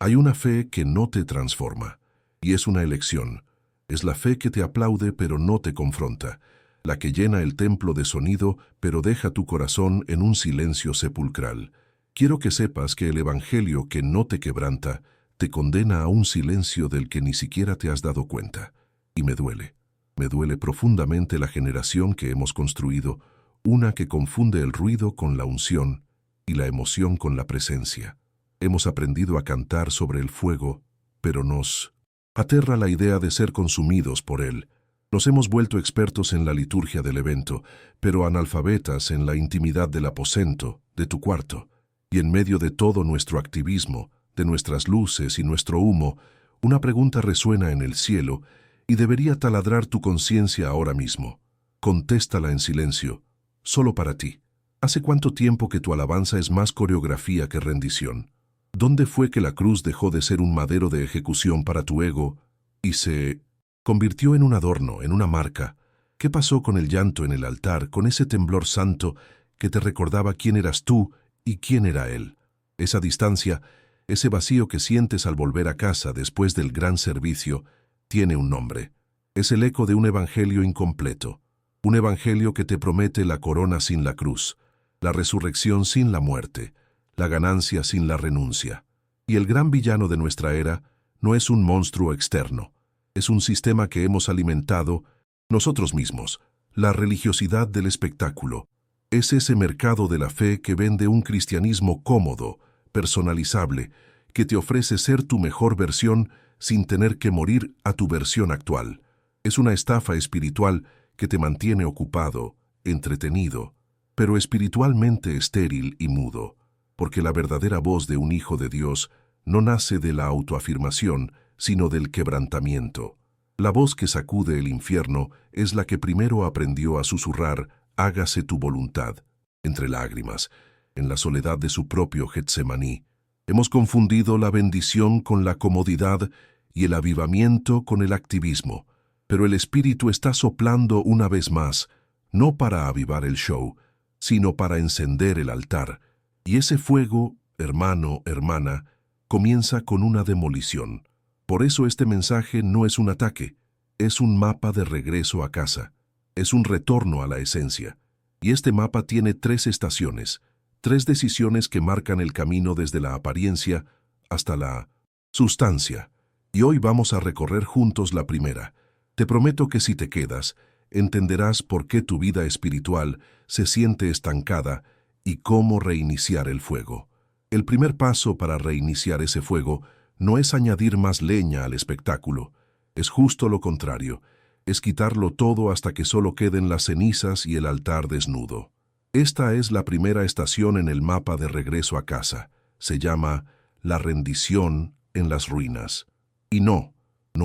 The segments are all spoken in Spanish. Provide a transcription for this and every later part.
Hay una fe que no te transforma, y es una elección. Es la fe que te aplaude pero no te confronta, la que llena el templo de sonido pero deja tu corazón en un silencio sepulcral. Quiero que sepas que el Evangelio que no te quebranta te condena a un silencio del que ni siquiera te has dado cuenta. Y me duele profundamente la generación que hemos construido, una que confunde el ruido con la unción y la emoción con la presencia. Hemos aprendido a cantar sobre el fuego, pero nos aterra la idea de ser consumidos por él. Nos hemos vuelto expertos en la liturgia del evento, pero analfabetas en la intimidad del aposento, de tu cuarto. Y en medio de todo nuestro activismo, de nuestras luces y nuestro humo, una pregunta resuena en el cielo y debería taladrar tu conciencia ahora mismo. Contéstala en silencio, solo para ti. ¿Hace cuánto tiempo que tu alabanza es más coreografía que rendición? ¿Dónde fue que la cruz dejó de ser un madero de ejecución para tu ego y se convirtió en un adorno, en una marca? ¿Qué pasó con el llanto en el altar, con ese temblor santo que te recordaba quién eras tú y quién era Él? Esa distancia, ese vacío que sientes al volver a casa después del gran servicio, tiene un nombre. Es el eco de un evangelio incompleto, un evangelio que te promete la corona sin la cruz, la resurrección sin la muerte, la ganancia sin la renuncia. Y el gran villano de nuestra era no es un monstruo externo, es un sistema que hemos alimentado nosotros mismos, la religiosidad del espectáculo. Es ese mercado de la fe que vende un cristianismo cómodo, personalizable, que te ofrece ser tu mejor versión sin tener que morir a tu versión actual. Es una estafa espiritual que te mantiene ocupado, entretenido, pero espiritualmente estéril y mudo, porque la verdadera voz de un hijo de Dios no nace de la autoafirmación, sino del quebrantamiento. La voz que sacude el infierno es la que primero aprendió a susurrar, hágase tu voluntad, entre lágrimas, en la soledad de su propio Getsemaní. Hemos confundido la bendición con la comodidad y el avivamiento con el activismo, pero el Espíritu está soplando una vez más, no para avivar el show, sino para encender el altar. Y ese fuego, hermano, hermana, comienza con una demolición. Por eso este mensaje no es un ataque, es un mapa de regreso a casa, es un retorno a la esencia. Y este mapa tiene 3 estaciones, 3 decisiones que marcan el camino desde la apariencia hasta la sustancia. Y hoy vamos a recorrer juntos la primera. Te prometo que si te quedas, entenderás por qué tu vida espiritual se siente estancada y cómo reiniciar el fuego. El primer paso para reiniciar ese fuego no es añadir más leña al espectáculo, es justo lo contrario, es quitarlo todo hasta que solo queden las cenizas y el altar desnudo. Esta es la primera estación en el mapa de regreso a casa. Se llama la rendición en las ruinas. Y no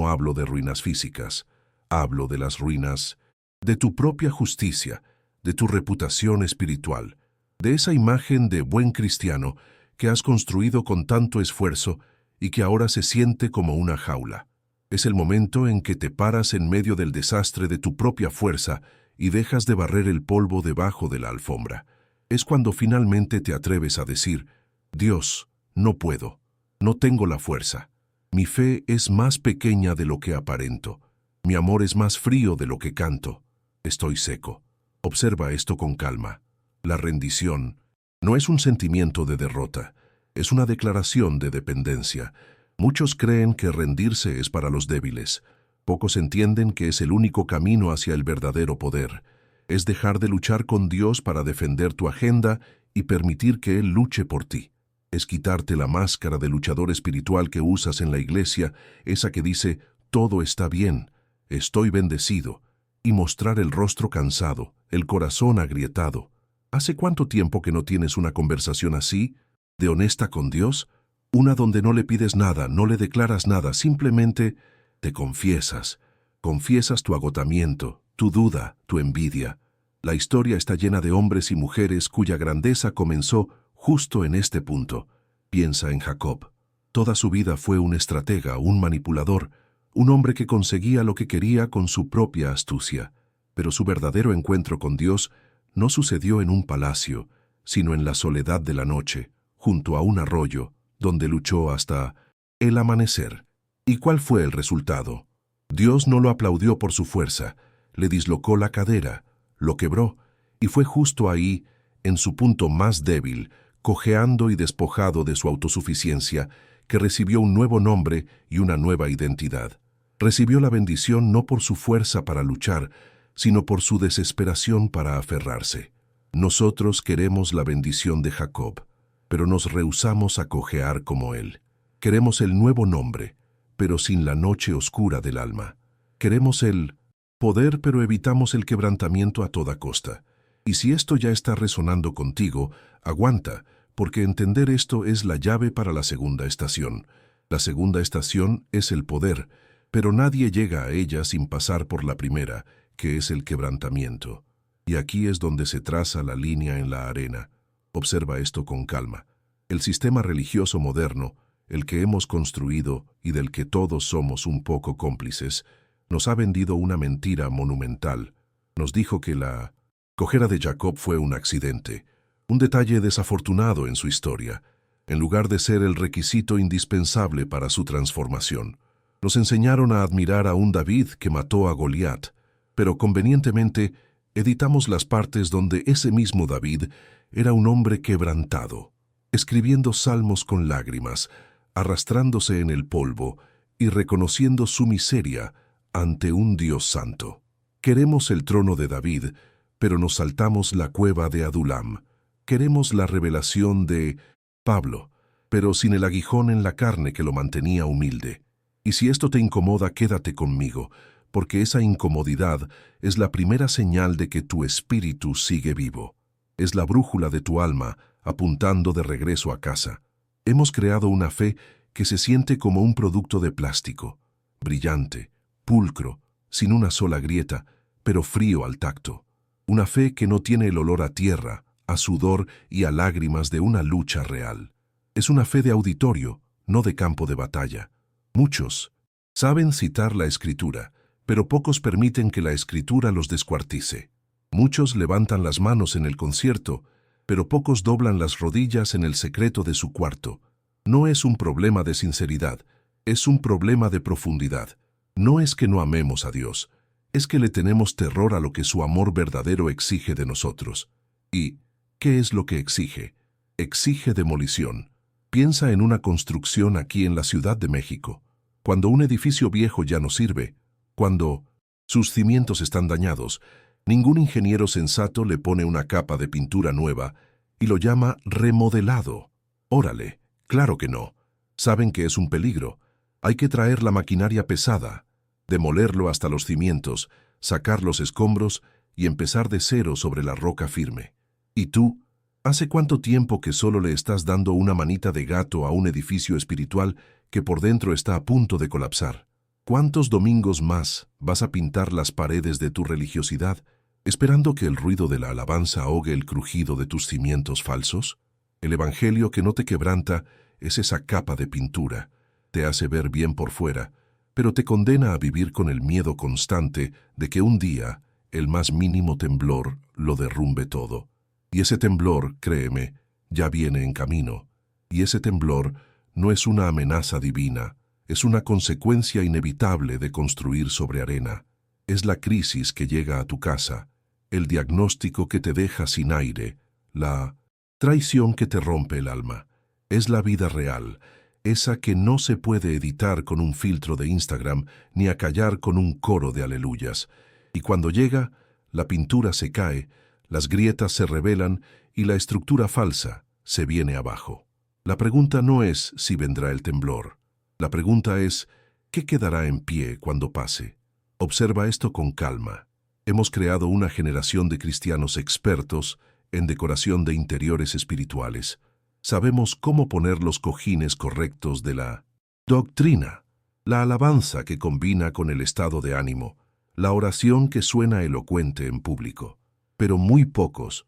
hablo de ruinas físicas, hablo de las ruinas de tu propia justicia, de tu reputación espiritual, de esa imagen de buen cristiano que has construido con tanto esfuerzo y que ahora se siente como una jaula. Es el momento en que te paras en medio del desastre de tu propia fuerza y dejas de barrer el polvo debajo de la alfombra. Es cuando finalmente te atreves a decir, Dios, no puedo, no tengo la fuerza. Mi fe es más pequeña de lo que aparento. Mi amor es más frío de lo que canto. Estoy seco. Observa esto con calma. La rendición no es un sentimiento de derrota, es una declaración de dependencia. Muchos creen que rendirse es para los débiles. Pocos entienden que es el único camino hacia el verdadero poder. Es dejar de luchar con Dios para defender tu agenda y permitir que Él luche por ti. Es quitarte la máscara de luchador espiritual que usas en la iglesia, esa que dice, todo está bien, estoy bendecido, y mostrar el rostro cansado, el corazón agrietado. ¿Hace cuánto tiempo que no tienes una conversación así, de honesta con Dios? Una donde no le pides nada, no le declaras nada, simplemente te confiesas. Confiesas tu agotamiento, tu duda, tu envidia. La historia está llena de hombres y mujeres cuya grandeza comenzó justo en este punto. Piensa en Jacob. Toda su vida fue un estratega, un manipulador, un hombre que conseguía lo que quería con su propia astucia. Pero su verdadero encuentro con Dios no sucedió en un palacio, sino en la soledad de la noche, junto a un arroyo, donde luchó hasta el amanecer. ¿Y cuál fue el resultado? Dios no lo aplaudió por su fuerza, le dislocó la cadera, lo quebró, y fue justo ahí, en su punto más débil, cojeando y despojado de su autosuficiencia, que recibió un nuevo nombre y una nueva identidad. Recibió la bendición no por su fuerza para luchar, sino por su desesperación para aferrarse. Nosotros queremos la bendición de Jacob, pero nos rehusamos a cojear como él. Queremos el nuevo nombre, pero sin la noche oscura del alma. Queremos el poder, pero evitamos el quebrantamiento a toda costa. Y si esto ya está resonando contigo, aguanta, porque entender esto es la llave para la segunda estación. La segunda estación es el poder, pero nadie llega a ella sin pasar por la primera, que es el quebrantamiento. Y aquí es donde se traza la línea en la arena. Observa esto con calma. El sistema religioso moderno, el que hemos construido y del que todos somos un poco cómplices, nos ha vendido una mentira monumental. Nos dijo que la cojera de Jacob fue un accidente, un detalle desafortunado en su historia, en lugar de ser el requisito indispensable para su transformación. Nos enseñaron a admirar a un David que mató a Goliat, pero convenientemente editamos las partes donde ese mismo David era un hombre quebrantado, escribiendo salmos con lágrimas, arrastrándose en el polvo y reconociendo su miseria ante un Dios santo. Queremos el trono de David, pero nos saltamos la cueva de Adulam. Queremos la revelación de Pablo, pero sin el aguijón en la carne que lo mantenía humilde. Y si esto te incomoda, quédate conmigo, porque esa incomodidad es la primera señal de que tu espíritu sigue vivo. Es la brújula de tu alma apuntando de regreso a casa. Hemos creado una fe que se siente como un producto de plástico, brillante, pulcro, sin una sola grieta, pero frío al tacto. Una fe que no tiene el olor a tierra, a sudor y a lágrimas de una lucha real. Es una fe de auditorio, no de campo de batalla. Muchos saben citar la Escritura, pero pocos permiten que la Escritura los descuartice. Muchos levantan las manos en el concierto, pero pocos doblan las rodillas en el secreto de su cuarto. No es un problema de sinceridad, es un problema de profundidad. No es que no amemos a Dios, es que le tenemos terror a lo que su amor verdadero exige de nosotros. ¿Y qué es lo que exige? Exige demolición. Piensa en una construcción aquí en la Ciudad de México. Cuando un edificio viejo ya no sirve, cuando sus cimientos están dañados, ningún ingeniero sensato le pone una capa de pintura nueva y lo llama remodelado. Órale, claro que no. Saben que es un peligro. Hay que traer la maquinaria pesada, demolerlo hasta los cimientos, sacar los escombros y empezar de cero sobre la roca firme. ¿Y tú? ¿Hace cuánto tiempo que solo le estás dando una manita de gato a un edificio espiritual que por dentro está a punto de colapsar? ¿Cuántos domingos más vas a pintar las paredes de tu religiosidad, esperando que el ruido de la alabanza ahogue el crujido de tus cimientos falsos? El evangelio que no te quebranta es esa capa de pintura. Te hace ver bien por fuera, pero te condena a vivir con el miedo constante de que un día el más mínimo temblor lo derrumbe todo. Y ese temblor, créeme, ya viene en camino. Y ese temblor no es una amenaza divina, es una consecuencia inevitable de construir sobre arena. Es la crisis que llega a tu casa, el diagnóstico que te deja sin aire, la traición que te rompe el alma. Es la vida real, esa que no se puede editar con un filtro de Instagram ni acallar con un coro de aleluyas. Y cuando llega, la pintura se cae, las grietas se revelan y la estructura falsa se viene abajo. La pregunta no es si vendrá el temblor. La pregunta es, ¿qué quedará en pie cuando pase? Observa esto con calma. Hemos creado una generación de cristianos expertos en decoración de interiores espirituales. Sabemos cómo poner los cojines correctos de la doctrina, la alabanza que combina con el estado de ánimo, la oración que suena elocuente en público. Pero muy pocos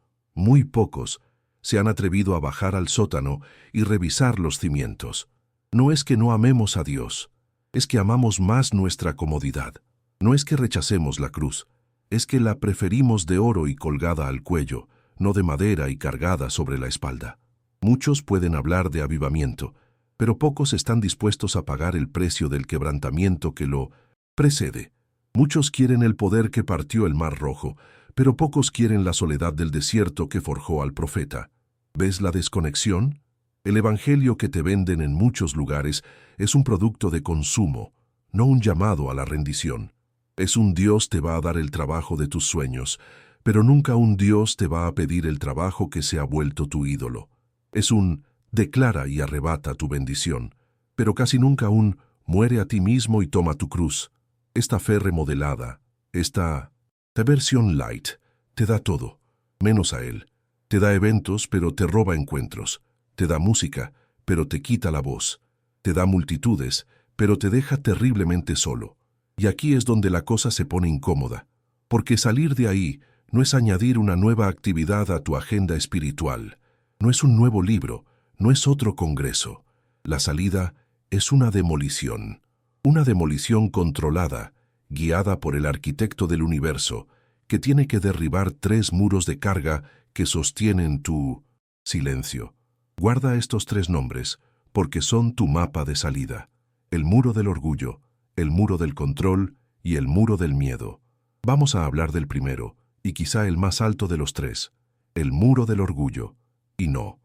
se han atrevido a bajar al sótano y revisar los cimientos. No es que no amemos a Dios, es que amamos más nuestra comodidad. No es que rechacemos la cruz, es que la preferimos de oro y colgada al cuello, no de madera y cargada sobre la espalda. Muchos pueden hablar de avivamiento, pero pocos están dispuestos a pagar el precio del quebrantamiento que lo precede. Muchos quieren el poder que partió el Mar Rojo, pero pocos quieren la soledad del desierto que forjó al profeta. ¿Ves la desconexión? El evangelio que te venden en muchos lugares es un producto de consumo, no un llamado a la rendición. Es un Dios te va a dar el trabajo de tus sueños, pero nunca un Dios te va a pedir el trabajo que se ha vuelto tu ídolo. Es un declara y arrebata tu bendición, pero casi nunca un muere a ti mismo y toma tu cruz. Esta fe remodelada, esta versión light, te da todo, menos a Él. Te da eventos, pero te roba encuentros. Te da música, pero te quita la voz. Te da multitudes, pero te deja terriblemente solo. Y aquí es donde la cosa se pone incómoda, porque salir de ahí no es añadir una nueva actividad a tu agenda espiritual, no es un nuevo libro, no es otro congreso. La salida es una demolición controlada, guiada por el arquitecto del universo, que tiene que derribar 3 muros de carga que sostienen tu silencio. Guarda estos 3 nombres, porque son tu mapa de salida: el muro del orgullo, el muro del control y el muro del miedo. Vamos a hablar del primero, y quizá el más alto de los 3, el muro del orgullo. Y no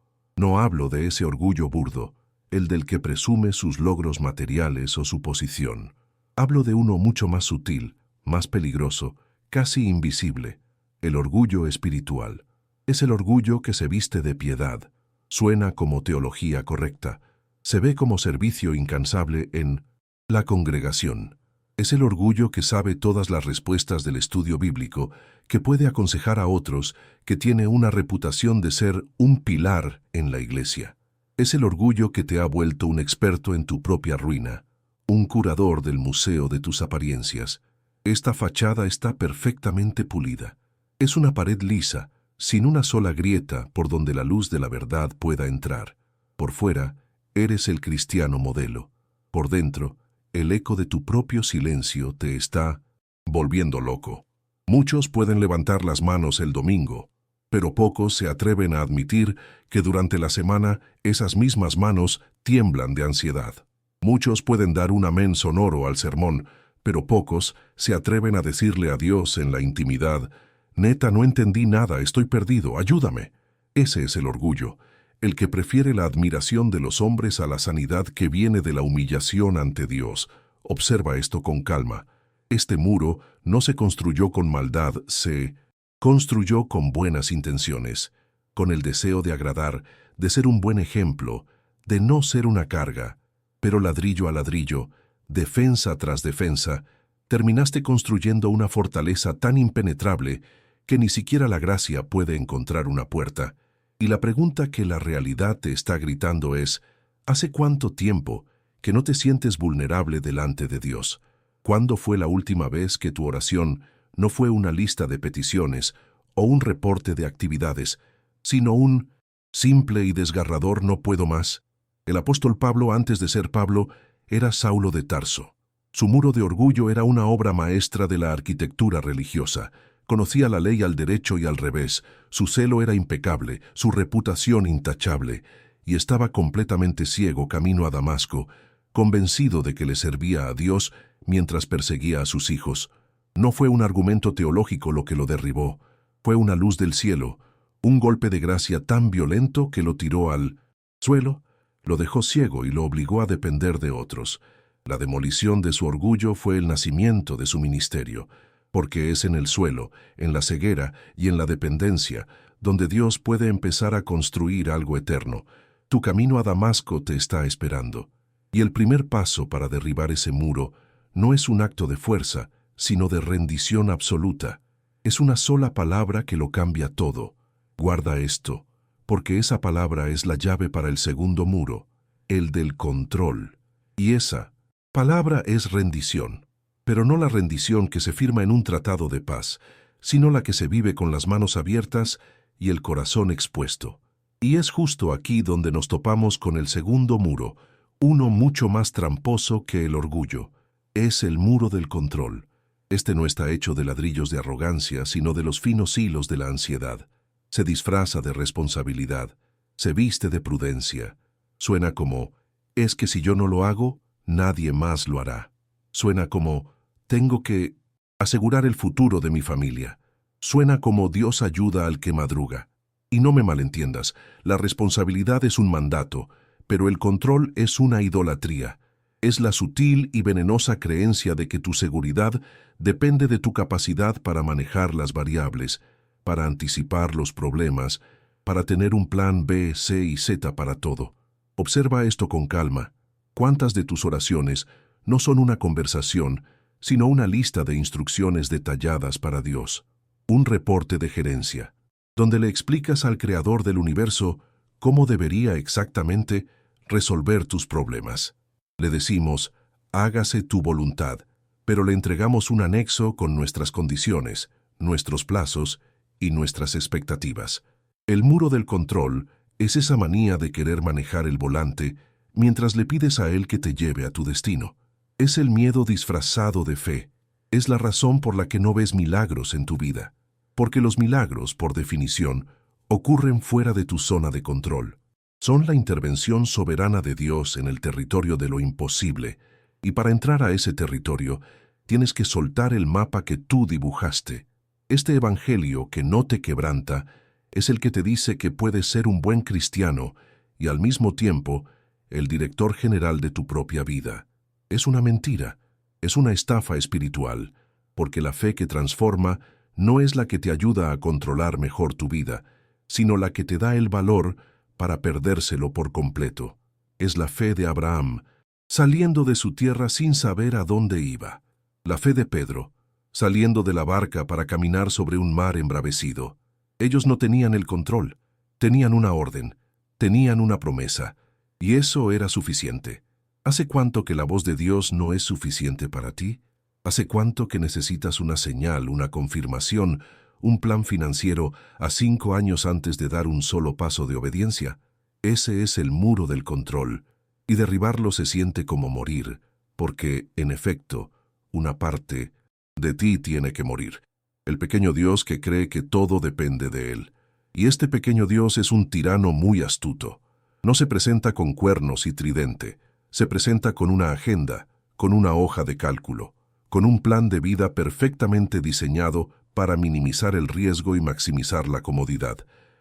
hablo de ese orgullo burdo, el del que presume sus logros materiales o su posición. Hablo de uno mucho más sutil, más peligroso, casi invisible, el orgullo espiritual. Es el orgullo que se viste de piedad, suena como teología correcta, se ve como servicio incansable en la congregación. Es el orgullo que sabe todas las respuestas del estudio bíblico, que puede aconsejar a otros, que tiene una reputación de ser un pilar en la iglesia. Es el orgullo que te ha vuelto un experto en tu propia ruina, un curador del museo de tus apariencias. Esta fachada está perfectamente pulida. Es una pared lisa, sin una sola grieta por donde la luz de la verdad pueda entrar. Por fuera, eres el cristiano modelo. Por dentro, el eco de tu propio silencio te está volviendo loco. Muchos pueden levantar las manos el domingo, pero pocos se atreven a admitir que durante la semana esas mismas manos tiemblan de ansiedad. Muchos pueden dar un amén sonoro al sermón, pero pocos se atreven a decirle a Dios en la intimidad: «Neta, no entendí nada, estoy perdido, ayúdame». Ese es el orgullo, el que prefiere la admiración de los hombres a la sanidad que viene de la humillación ante Dios. Observa esto con calma. Este muro no se construyó con maldad, se construyó con buenas intenciones, con el deseo de agradar, de ser un buen ejemplo, de no ser una carga. Pero ladrillo a ladrillo, defensa tras defensa, terminaste construyendo una fortaleza tan impenetrable que ni siquiera la gracia puede encontrar una puerta. Y la pregunta que la realidad te está gritando es: ¿hace cuánto tiempo que no te sientes vulnerable delante de Dios? ¿Cuándo fue la última vez que tu oración no fue una lista de peticiones o un reporte de actividades, sino un simple y desgarrador no puedo más? El apóstol Pablo, antes de ser Pablo, era Saulo de Tarso. Su muro de orgullo era una obra maestra de la arquitectura religiosa. Conocía la ley al derecho y al revés, su celo era impecable, su reputación intachable, y estaba completamente ciego camino a Damasco, convencido de que le servía a Dios mientras perseguía a sus hijos. No fue un argumento teológico lo que lo derribó, fue una luz del cielo, un golpe de gracia tan violento que lo tiró al suelo, lo dejó ciego y lo obligó a depender de otros. La demolición de su orgullo fue el nacimiento de su ministerio, porque es en el suelo, en la ceguera y en la dependencia, donde Dios puede empezar a construir algo eterno. Tu camino a Damasco te está esperando. Y el primer paso para derribar ese muro no es un acto de fuerza, sino de rendición absoluta. Es una sola palabra que lo cambia todo. Guarda esto, porque esa palabra es la llave para el segundo muro, el del control. Y esa palabra es rendición. Pero no la rendición que se firma en un tratado de paz, sino la que se vive con las manos abiertas y el corazón expuesto. Y es justo aquí donde nos topamos con el segundo muro, uno mucho más tramposo que el orgullo. Es el muro del control. Este no está hecho de ladrillos de arrogancia, sino de los finos hilos de la ansiedad. Se disfraza de responsabilidad, se viste de prudencia. Suena como Es que si yo no lo hago, nadie más lo hará. Suena como, tengo que asegurar el futuro de mi familia. Suena como Dios ayuda al que madruga. Y no me malentiendas, la responsabilidad es un mandato, pero el control es una idolatría. Es la sutil y venenosa creencia de que tu seguridad depende de tu capacidad para manejar las variables, para anticipar los problemas, para tener un plan B, C y Z para todo. Observa esto con calma. ¿Cuántas de tus oraciones no son una conversación, sino una lista de instrucciones detalladas para Dios? Un reporte de gerencia, donde le explicas al Creador del universo cómo debería exactamente resolver tus problemas. Le decimos, hágase tu voluntad, pero le entregamos un anexo con nuestras condiciones, nuestros plazos y nuestras expectativas. El muro del control es esa manía de querer manejar el volante mientras le pides a él que te lleve a tu destino. Es el miedo disfrazado de fe. Es la razón por la que no ves milagros en tu vida. Porque los milagros, por definición, ocurren fuera de tu zona de control. Son la intervención soberana de Dios en el territorio de lo imposible, y para entrar a ese territorio tienes que soltar el mapa que tú dibujaste. Este evangelio que no te quebranta es el que te dice que puedes ser un buen cristiano y al mismo tiempo el director general de tu propia vida. Es una mentira, es una estafa espiritual, porque la fe que transforma no es la que te ayuda a controlar mejor tu vida, sino la que te da el valor para perdérselo por completo. Es la fe de Abraham, saliendo de su tierra sin saber a dónde iba. La fe de Pedro, saliendo de la barca para caminar sobre un mar embravecido. Ellos no tenían el control, tenían una orden, tenían una promesa, y eso era suficiente. ¿Hace cuánto que la voz de Dios no es suficiente para ti? ¿Hace cuánto que necesitas una señal, una confirmación, un plan financiero a 5 años antes de dar un solo paso de obediencia? Ese es el muro del control, y derribarlo se siente como morir, porque, en efecto, una parte de ti tiene que morir. El pequeño Dios que cree que todo depende de él. Y este pequeño Dios es un tirano muy astuto. No se presenta con cuernos y tridente, se presenta con una agenda, con una hoja de cálculo, con un plan de vida perfectamente diseñado para minimizar el riesgo y maximizar la comodidad.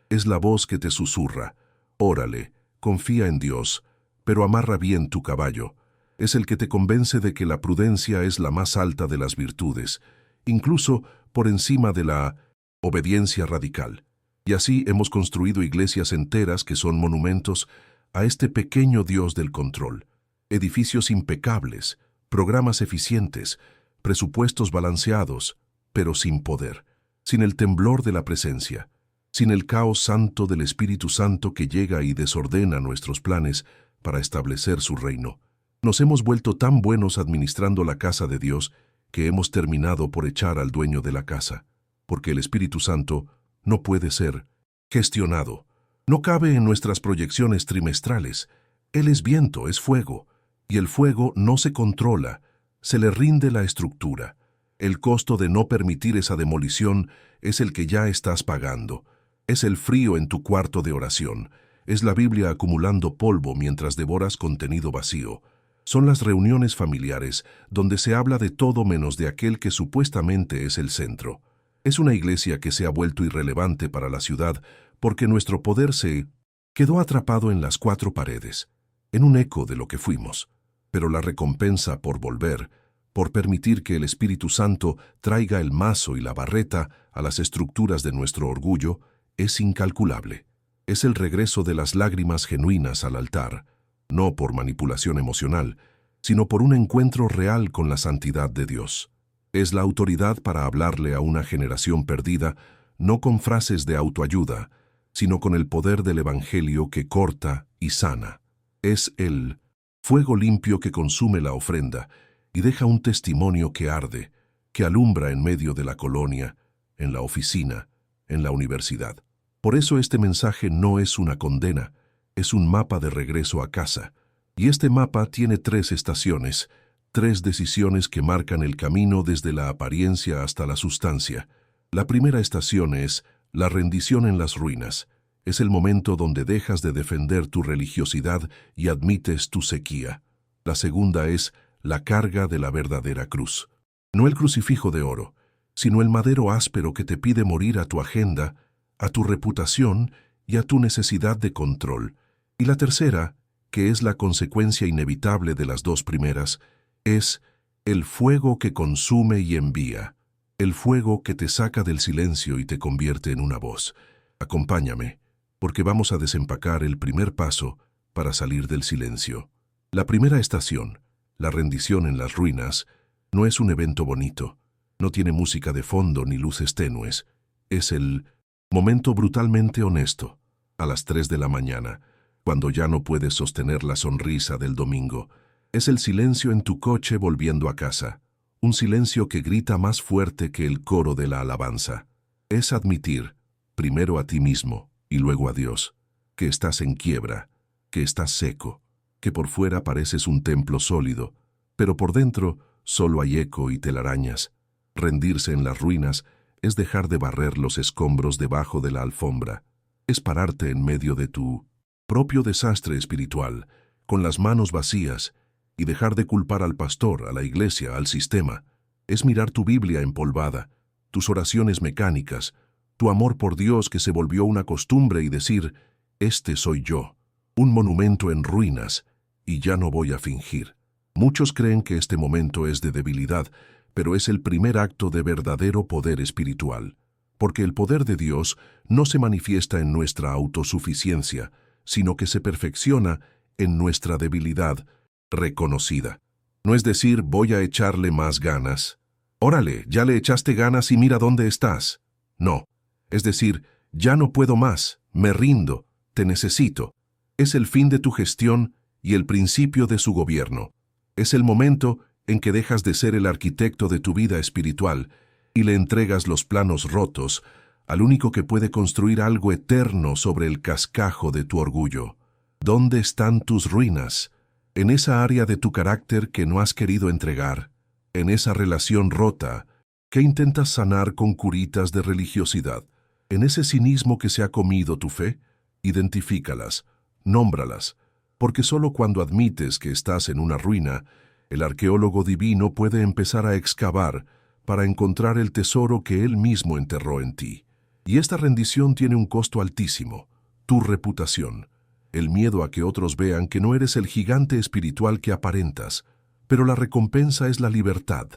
Es la voz que te susurra, órale, confía en Dios, pero amarra bien tu caballo. Es el que te convence de que la prudencia es la más alta de las virtudes, incluso por encima de la obediencia radical. Y así hemos construido iglesias enteras que son monumentos a este pequeño Dios del control. Edificios impecables, programas eficientes, presupuestos balanceados, pero sin poder, sin el temblor de la presencia, sin el caos santo del Espíritu Santo que llega y desordena nuestros planes para establecer su reino. Nos hemos vuelto tan buenos administrando la casa de Dios que hemos terminado por echar al dueño de la casa, porque el Espíritu Santo no puede ser gestionado. No cabe en nuestras proyecciones trimestrales. Él es viento, es fuego, y el fuego no se controla, se le rinde la estructura. El costo de no permitir esa demolición es el que ya estás pagando. Es el frío en tu cuarto de oración. Es la Biblia acumulando polvo mientras devoras contenido vacío. Son las reuniones familiares donde se habla de todo menos de aquel que supuestamente es el centro. Es una iglesia que se ha vuelto irrelevante para la ciudad porque nuestro poder se quedó atrapado en las 4 paredes, en un eco de lo que fuimos. Pero la recompensa por volver, por permitir que el Espíritu Santo traiga el mazo y la barreta a las estructuras de nuestro orgullo, es incalculable. Es el regreso de las lágrimas genuinas al altar, no por manipulación emocional, sino por un encuentro real con la santidad de Dios. Es la autoridad para hablarle a una generación perdida, no con frases de autoayuda, sino con el poder del Evangelio que corta y sana. Es el fuego limpio que consume la ofrenda y deja un testimonio que arde, que alumbra en medio de la colonia, en la oficina, en la universidad. Por eso este mensaje no es una condena, es un mapa de regreso a casa. Y este mapa tiene 3 estaciones, 3 decisiones que marcan el camino desde la apariencia hasta la sustancia. La primera estación es la rendición en las ruinas, Es el momento donde dejas de defender tu religiosidad y admites tu sequía. La segunda es la carga de la verdadera cruz. No el crucifijo de oro, sino el madero áspero que te pide morir a tu agenda, a tu reputación y a tu necesidad de control. Y la tercera, que es la consecuencia inevitable de las dos primeras, es el fuego que consume y envía, el fuego que te saca del silencio y te convierte en una voz. Acompáñame, porque vamos a desempacar el primer paso para salir del silencio. La primera estación, la rendición en las ruinas, no es un evento bonito, no tiene música de fondo ni luces tenues. Es el momento brutalmente honesto, a las 3 de la mañana, cuando ya no puedes sostener la sonrisa del domingo. Es el silencio en tu coche volviendo a casa, un silencio que grita más fuerte que el coro de la alabanza. Es admitir, primero a ti mismo y luego a Dios, que estás en quiebra, que estás seco, que por fuera pareces un templo sólido, pero por dentro solo hay eco y telarañas. Rendirse en las ruinas es dejar de barrer los escombros debajo de la alfombra. Es pararte en medio de tu propio desastre espiritual, con las manos vacías, y dejar de culpar al pastor, a la iglesia, al sistema. Es mirar tu Biblia empolvada, tus oraciones mecánicas, tu amor por Dios que se volvió una costumbre y decir, este soy yo, un monumento en ruinas, y ya no voy a fingir. Muchos creen que este momento es de debilidad, pero es el primer acto de verdadero poder espiritual, porque el poder de Dios no se manifiesta en nuestra autosuficiencia, sino que se perfecciona en nuestra debilidad reconocida. No es decir, voy a echarle más ganas. Órale, ya le echaste ganas y mira dónde estás. No, es decir, ya no puedo más, me rindo, te necesito. Es el fin de tu gestión y el principio de su gobierno. Es el momento en que dejas de ser el arquitecto de tu vida espiritual y le entregas los planos rotos al único que puede construir algo eterno sobre el cascajo de tu orgullo. ¿Dónde están tus ruinas? En esa área de tu carácter que no has querido entregar, en esa relación rota que intentas sanar con curitas de religiosidad, en ese cinismo que se ha comido tu fe. Identifícalas, nómbralas, porque solo cuando admites que estás en una ruina, el arqueólogo divino puede empezar a excavar para encontrar el tesoro que él mismo enterró en ti. Y esta rendición tiene un costo altísimo, tu reputación, el miedo a que otros vean que no eres el gigante espiritual que aparentas, pero la recompensa es la libertad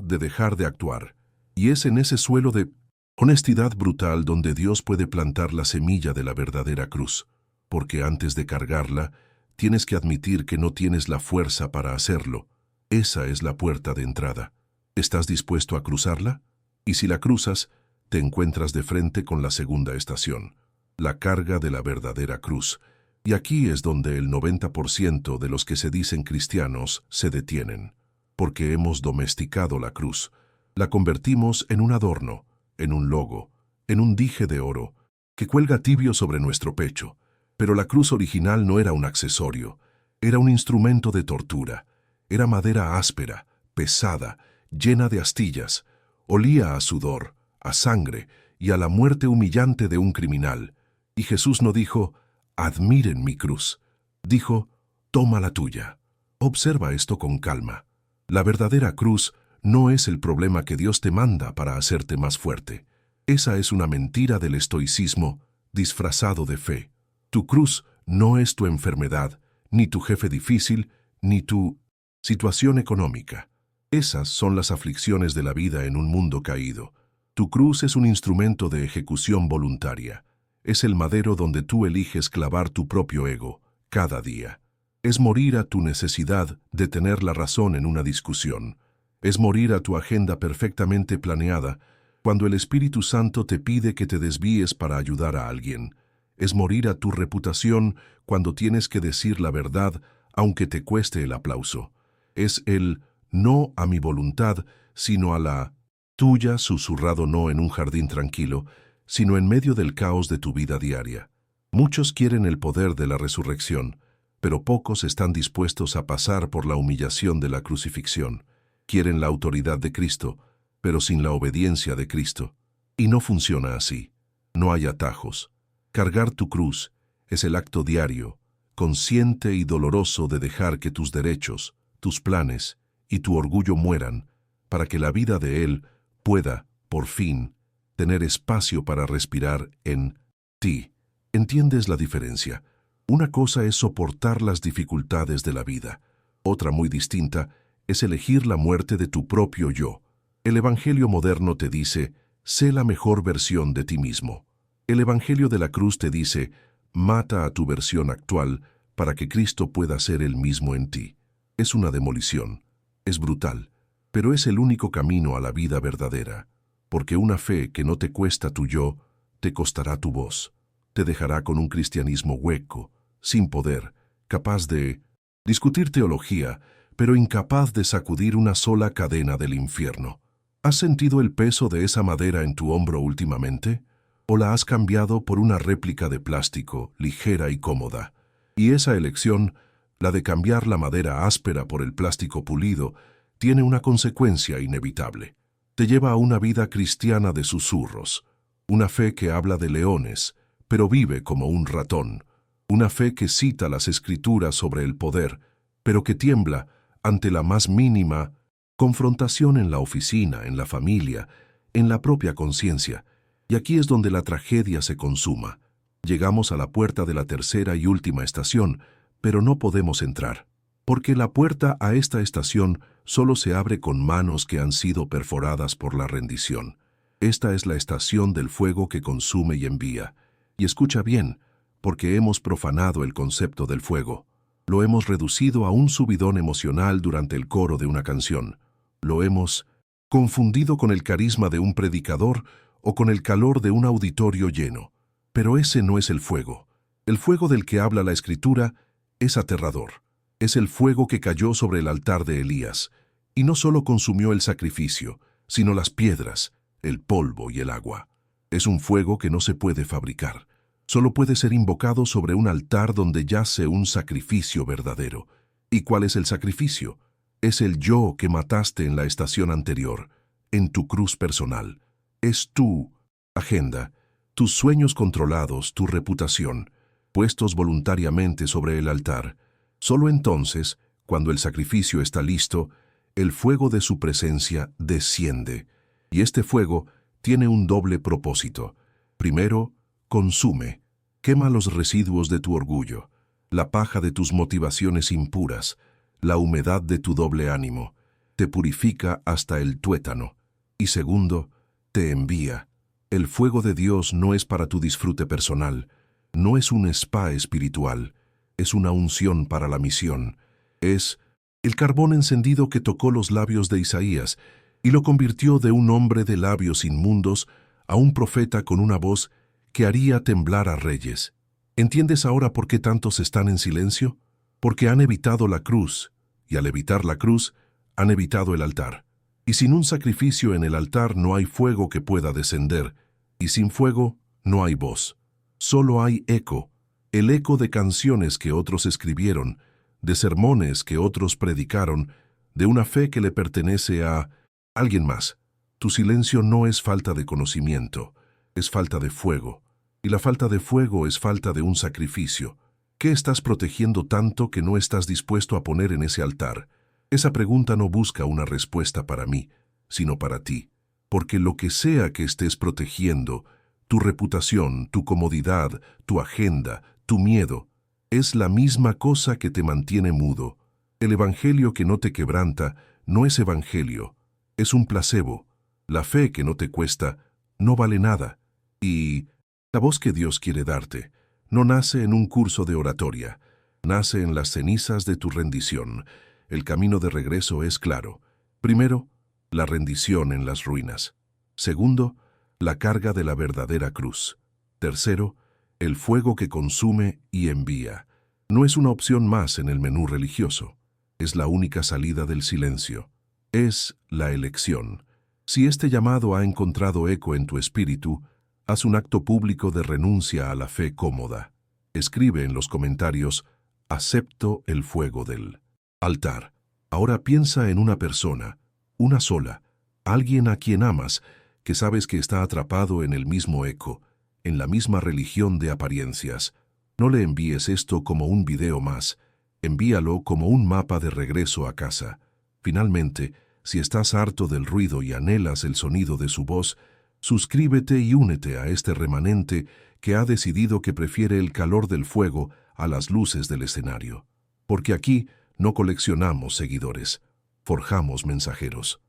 de dejar de actuar, y es en ese suelo de honestidad brutal donde Dios puede plantar la semilla de la verdadera cruz, porque antes de cargarla, tienes que admitir que no tienes la fuerza para hacerlo. Esa es la puerta de entrada. ¿Estás dispuesto a cruzarla? Y si la cruzas, te encuentras de frente con la segunda estación, la carga de la verdadera cruz. Y aquí es donde el 90% de los que se dicen cristianos se detienen, porque hemos domesticado la cruz. La convertimos en un adorno, en un logo, en un dije de oro, que cuelga tibio sobre nuestro pecho. Pero la cruz original no era un accesorio, era un instrumento de tortura. Era madera áspera, pesada, llena de astillas. Olía a sudor, a sangre y a la muerte humillante de un criminal. Y Jesús no dijo, admiren mi cruz. Dijo, toma la tuya. Observa esto con calma. La verdadera cruz no es el problema que Dios te manda para hacerte más fuerte. Esa es una mentira del estoicismo disfrazado de fe. Tu cruz no es tu enfermedad, ni tu jefe difícil, ni tu situación económica. Esas son las aflicciones de la vida en un mundo caído. Tu cruz es un instrumento de ejecución voluntaria. Es el madero donde tú eliges clavar tu propio ego, cada día. Es morir a tu necesidad de tener la razón en una discusión. Es morir a tu agenda perfectamente planeada cuando el Espíritu Santo te pide que te desvíes para ayudar a alguien. Es morir a tu reputación cuando tienes que decir la verdad, aunque te cueste el aplauso. Es el no a mi voluntad, sino a la tuya, susurrado no en un jardín tranquilo, sino en medio del caos de tu vida diaria. Muchos quieren el poder de la resurrección, pero pocos están dispuestos a pasar por la humillación de la crucifixión. Quieren la autoridad de Cristo, pero sin la obediencia de Cristo. Y no funciona así. No hay atajos. Cargar tu cruz es el acto diario, consciente y doloroso de dejar que tus derechos, tus planes y tu orgullo mueran para que la vida de Él pueda, por fin, tener espacio para respirar en ti. ¿Entiendes la diferencia? Una cosa es soportar las dificultades de la vida. Otra muy distinta es elegir la muerte de tu propio yo. El Evangelio moderno te dice, sé la mejor versión de ti mismo. El Evangelio de la cruz te dice, mata a tu versión actual para que Cristo pueda ser el mismo en ti. Es una demolición. Es brutal, pero es el único camino a la vida verdadera, porque una fe que no te cuesta tu yo, te costará tu voz. Te dejará con un cristianismo hueco, sin poder, capaz de discutir teología, pero incapaz de sacudir una sola cadena del infierno. ¿Has sentido el peso de esa madera en tu hombro últimamente? ¿O la has cambiado por una réplica de plástico, ligera y cómoda? Y esa elección, la de cambiar la madera áspera por el plástico pulido, tiene una consecuencia inevitable. Te lleva a una vida cristiana de susurros, una fe que habla de leones, pero vive como un ratón, una fe que cita las Escrituras sobre el poder, pero que tiembla ante la más mínima confrontación en la oficina, en la familia, en la propia conciencia. Y aquí es donde la tragedia se consuma. Llegamos a la puerta de la tercera y última estación, pero no podemos entrar, porque la puerta a esta estación solo se abre con manos que han sido perforadas por la rendición. Esta es la estación del fuego que consume y envía. Y escucha bien, porque hemos profanado el concepto del fuego. Lo hemos reducido a un subidón emocional durante el coro de una canción. Lo hemos confundido con el carisma de un predicador o con el calor de un auditorio lleno. Pero ese no es el fuego. El fuego del que habla la Escritura es aterrador. Es el fuego que cayó sobre el altar de Elías, y no solo consumió el sacrificio, sino las piedras, el polvo y el agua. Es un fuego que no se puede fabricar. Solo puede ser invocado sobre un altar donde yace un sacrificio verdadero. ¿Y cuál es el sacrificio? Es el yo que mataste en la estación anterior, en tu cruz personal. Es tu agenda, tus sueños controlados, tu reputación, puestos voluntariamente sobre el altar. Solo entonces, cuando el sacrificio está listo, el fuego de su presencia desciende. Y este fuego tiene un doble propósito. Primero, consume, quema los residuos de tu orgullo, la paja de tus motivaciones impuras, la humedad de tu doble ánimo, te purifica hasta el tuétano. Y segundo, te envía. El fuego de Dios no es para tu disfrute personal, no es un spa espiritual, es una unción para la misión. Es el carbón encendido que tocó los labios de Isaías y lo convirtió de un hombre de labios inmundos a un profeta con una voz que haría temblar a reyes. ¿Entiendes ahora por qué tantos están en silencio? Porque han evitado la cruz, y al evitar la cruz, han evitado el altar. Y sin un sacrificio en el altar no hay fuego que pueda descender, y sin fuego no hay voz. Solo hay eco, el eco de canciones que otros escribieron, de sermones que otros predicaron, de una fe que le pertenece a alguien más. Tu silencio no es falta de conocimiento, es falta de fuego. Y la falta de fuego es falta de un sacrificio. ¿Qué estás protegiendo tanto que no estás dispuesto a poner en ese altar? Esa pregunta no busca una respuesta para mí, sino para ti. Porque lo que sea que estés protegiendo, tu reputación, tu comodidad, tu agenda, tu miedo, es la misma cosa que te mantiene mudo. El evangelio que no te quebranta no es evangelio, es un placebo. La fe que no te cuesta no vale nada. Y la voz que Dios quiere darte no nace en un curso de oratoria, nace en las cenizas de tu rendición. El camino de regreso es claro. Primero, la rendición en las ruinas. Segundo, la carga de la verdadera cruz. Tercero, el fuego que consume y envía. No es una opción más en el menú religioso. Es la única salida del silencio. Es la elección. Si este llamado ha encontrado eco en tu espíritu, haz un acto público de renuncia a la fe cómoda. Escribe en los comentarios, acepto el fuego del altar. Ahora piensa en una persona, una sola, alguien a quien amas, que sabes que está atrapado en el mismo eco, en la misma religión de apariencias. No le envíes esto como un video más, envíalo como un mapa de regreso a casa. Finalmente, si estás harto del ruido y anhelas el sonido de su voz, suscríbete y únete a este remanente que ha decidido que prefiere el calor del fuego a las luces del escenario. Porque aquí no coleccionamos seguidores, forjamos mensajeros.